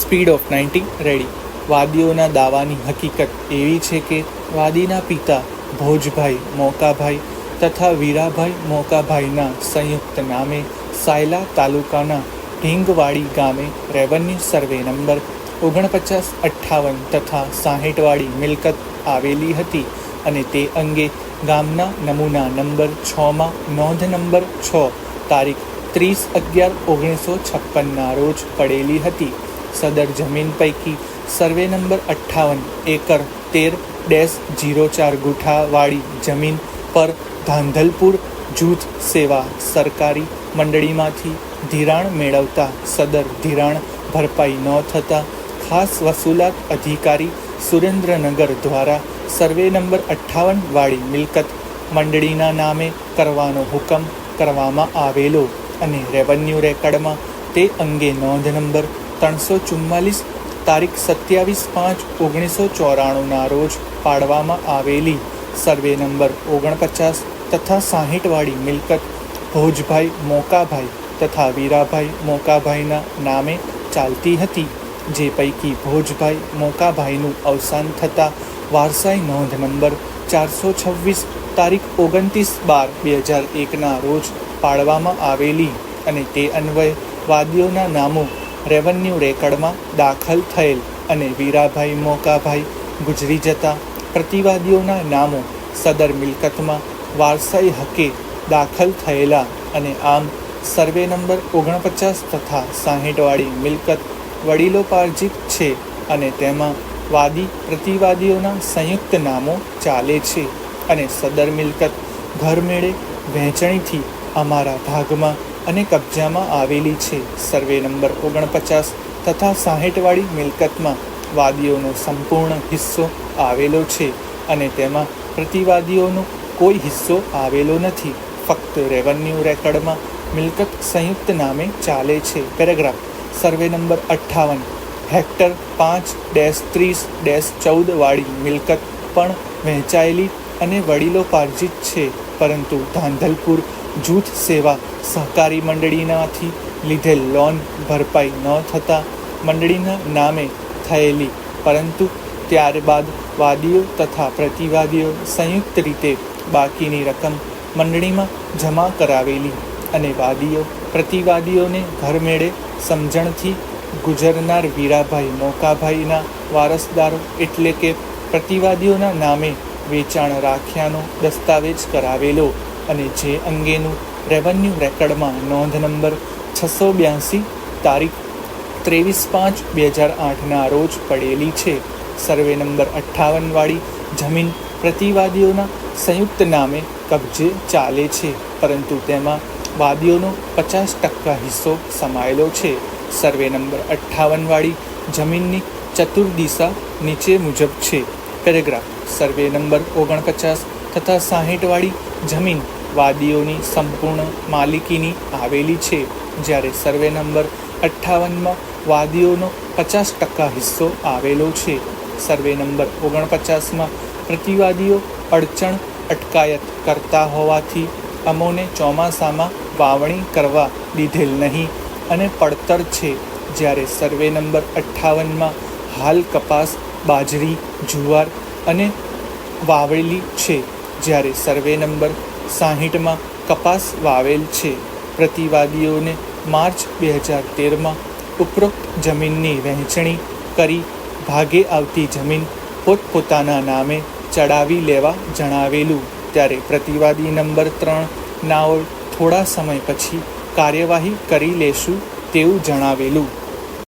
Speed of 90 ready. વાદીઓના દાવાની હકીકત એવી છે કે વાદીના પિતા ભોજભાઈ મોકાભાઈ તથા વીરાભાઈ મોકાભાઈના સંયુક્ત નામે સાયલા તાલુકાના ઢીંગવાડી ગામે રેવન્યુ સર્વે નંબર 4958 તથા 60 વાળી મિલકત આવેલી હતી અને તે અંગે ગામના નમૂના નંબર 6માં નોંધ નંબર 6 તારીખ 30/11/1956 રોજ પડેલી હતી. સદર જમીન પૈકી સર્વે નંબર 58 એકર 13-04 ગુઠાવાળી જમીન પર ધાંધલપુર જૂથ સેવા સરકારી મંડળીમાંથી ધિરાણ મેળવતા સદર ધિરાણ ભરપાઈ ન થતાં ખાસ વસૂલાત અધિકારી સુરેન્દ્રનગર દ્વારા સર્વે નંબર 58 વાળી મિલકત મંડળીના નામે કરવાનો હુકમ કરવામાં આવેલો અને રેવન્યુ રેકર્ડમાં તે અંગે નોંધ નંબર 344 તારીખ 27/5/1994 રોજ પાડવામાં આવેલી સર્વે નંબર 49 તથા 60 વાળી મિલકત ભોજભાઈ મોકાભાઈ તથા વીરાભાઈ મોકાભાઈના નામે ચાલતી હતી, જે પૈકી ભોજભાઈ મોકાભાઈનું અવસાન થતાં વારસાઈ નોંધ નંબર 426 તારીખ 29/12/2001 રોજ પાડવામાં આવેલી અને તે અન્વયે વાદીઓના નામો રેવન્યુ રેકર્ડમાં દાખલ થયેલ અને વીરાભાઈ મોકાભાઈ ગુજરી જતા પ્રતિવાદીઓના નામો સદર મિલકતમાં વારસાઈ હકે દાખલ થયેલા અને આમ સર્વે નંબર 49 તથા 60 વાળી મિલકત વડીલોપાર્જિત છે અને તેમાં વાદી પ્રતિવાદીઓના સંયુક્ત નામો ચાલે છે અને સદર મિલકત ઘરમેળે વહેંચણીથી અમારા ભાગમાં અને કબજામાં આવેલી છે. સર્વે નંબર 49 તથા 60 વાળી મિલકતમાં વાદીઓનો સંપૂર્ણ હિસ્સો આવેલો છે અને તેમાં પ્રતિવાદીઓનો કોઈ હિસ્સો આવેલો નથી. ફક્ત રેવન્યુ રેકર્ડમાં મિલકત સંયુક્ત નામે ચાલે છે. પેરેગ્રાફ. સર્વે નંબર 58 હેક્ટર 5-30-14 વાળી મિલકત પણ વહેંચાયેલી અને વડીલોપાર્જિત છે, પરંતુ ધાંધલપુર જૂથ સેવા સહકારી મંડળીમાંથી લીધેલ લોન ભરપાઈ ન થતાં મંડળીના નામે થયેલી, પરંતુ ત્યારબાદ વાદીઓ તથા પ્રતિવાદીઓ સંયુક્ત રીતે બાકીની રકમ મંડળીમાં જમા કરાવેલી અને વાદીઓ પ્રતિવાદીઓને ઘરમેળે સમજણથી ગુજરનાર વીરાભાઈ મોકાભાઈના વારસદારો એટલે કે પ્રતિવાદીઓના નામે વેચાણ રાખ્યાનો દસ્તાવેજ કરાવેલો અને જે અંગેનું રેવન્યુ રેકર્ડમાં નોંધ નંબર 682 તારીખ 23/5/2008 રોજ પડેલી છે. સર્વે નંબર 58 વાળી જમીન પ્રતિવાદીઓના સંયુક્ત નામે કબજે ચાલે છે, પરંતુ તેમાં વાદીઓનો 50% હિસ્સો સમાયેલો છે. સર્વે નંબર 58 વાળી જમીનની ચતુર્દિશા નીચે મુજબ છે. પેરેગ્રાફ. સર્વે નંબર 49 તથા 60 વાળી જમીન વાદીઓની સંપૂર્ણ માલિકીની આવેલી છે, જ્યારે સર્વે નંબર 58માં વાદીઓનો 50% હિસ્સો આવેલો છે. સર્વે નંબર 49માં પ્રતિવાદીઓ અડચણ અટકાયત કરતા હોવાથી અમોને ચોમાસામાં વાવણી કરવા દીધેલ નહીં અને પડતર છે, જ્યારે સર્વે નંબર 58માં હાલ કપાસ, બાજરી, જુવાર અને વાવેલી છે, જ્યારે સર્વે નંબર 60માં કપાસ વાવેલ છે. પ્રતિવાદીઓને માર્ચ 2013માં ઉપરોક્ત જમીનની વહેંચણી કરી ભાગે આવતી જમીન પોતપોતાના નામે ચડાવી લેવા જણાવેલું, ત્યારે પ્રતિવાદી નંબર 3 નાઓ થોડા સમય પછી કાર્યવાહી કરી લેશું તેવું જણાવેલું.